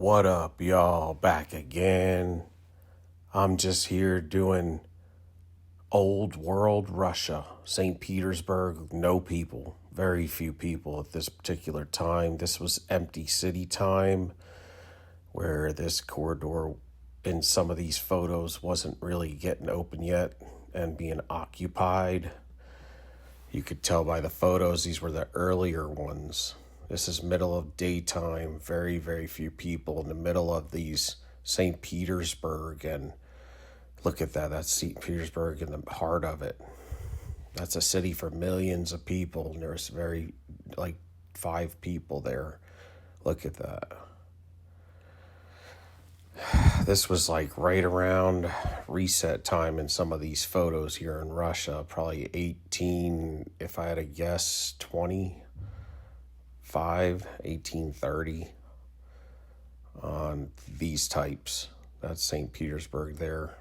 What up, y'all? Back again. I'm just here doing old world Russia, St. Petersburg, no people, very few people at this particular time. This was empty city time where this corridor in some of these photos wasn't really getting open yet and being occupied. You could tell by the photos, these were the earlier ones. This is middle of daytime, very, very few people in the middle of these St. Petersburg. And look at that, that's St. Petersburg in the heart of it. That's a city for millions of people, and there's like 5 people there. Look at that. This was like right around reset time in some of these photos here in Russia, probably if I had to guess, 1830 on these types. That's St. Petersburg there.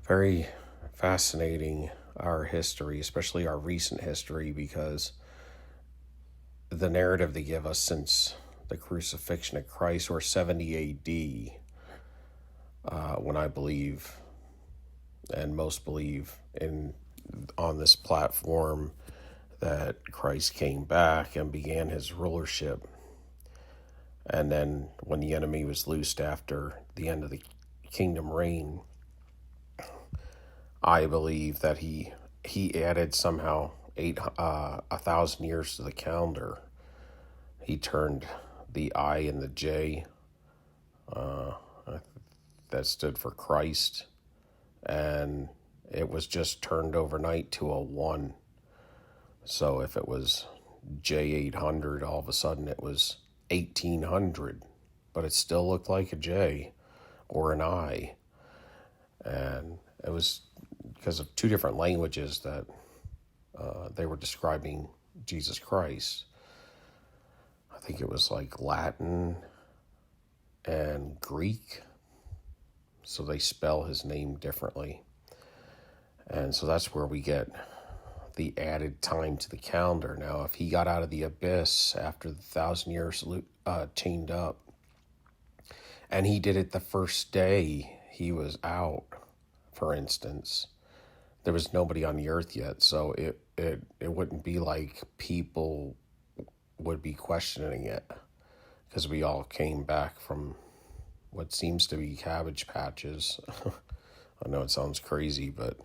Very fascinating, our history, especially our recent history, because the narrative they give us since the crucifixion of Christ, or 70 AD, when I believe, and most believe on this platform, that Christ came back and began his rulership. And then when the enemy was loosed after the end of the kingdom reign, I believe that he added somehow 1,000 years to the calendar. He turned the I and the J, that stood for Christ, and it was just turned overnight to a 1. So if it was J800, all of a sudden it was 1800, but it still looked like a J or an I. And it was because of 2 different languages that they were describing Jesus Christ. I think it was like Latin and Greek, so they spell his name differently. And so that's where we get the added time to the calendar. Now, if he got out of the abyss after the 1,000 years chained up, and he did it the first day he was out, for instance, there was nobody on the earth yet, so it wouldn't be like people would be questioning it, because we all came back from what seems to be cabbage patches. I know it sounds crazy, but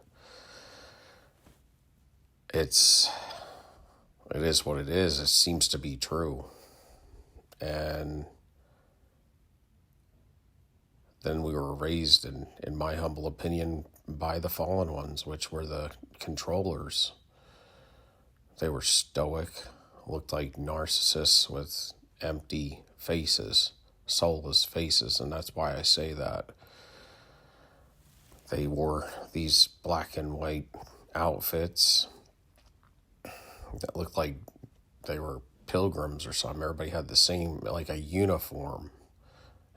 it is what it is. It seems to be true. And then we were raised, in my humble opinion, by the fallen ones, which were the controllers. They were stoic, looked like narcissists with empty faces, soulless faces, and that's why I say that. They wore these black and white outfits that looked like they were pilgrims or something. Everybody had the same, like a uniform.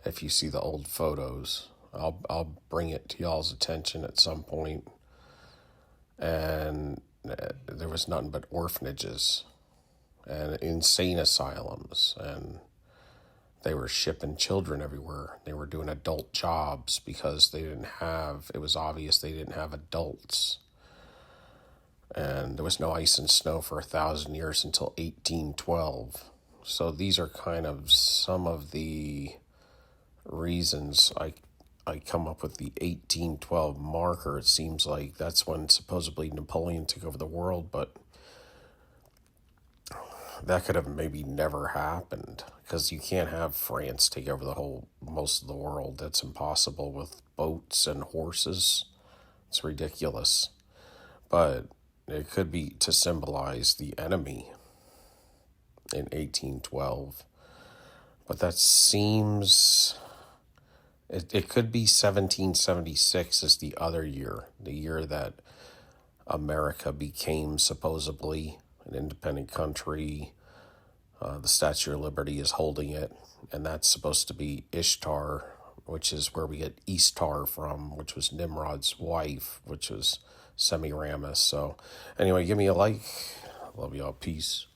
If you see the old photos, I'll bring it to y'all's attention at some point. And there was nothing but orphanages and insane asylums, and they were shipping children everywhere. They were doing adult jobs because it was obvious they didn't have adults. And there was no ice and snow for 1,000 years until 1812. So these are kind of some of the reasons I come up with the 1812 marker. It seems like that's when supposedly Napoleon took over the world, but that could have maybe never happened, because you can't have France take over most of the world. That's impossible with boats and horses. It's ridiculous. But it could be to symbolize the enemy in 1812. But that seems... It could be 1776 is the other year, the year that America became supposedly an independent country. The Statue of Liberty is holding it, and that's supposed to be Ishtar, which is where we get Eastar from, which was Nimrod's wife, which was Semiramis. So anyway, give me a like. Love y'all. Peace.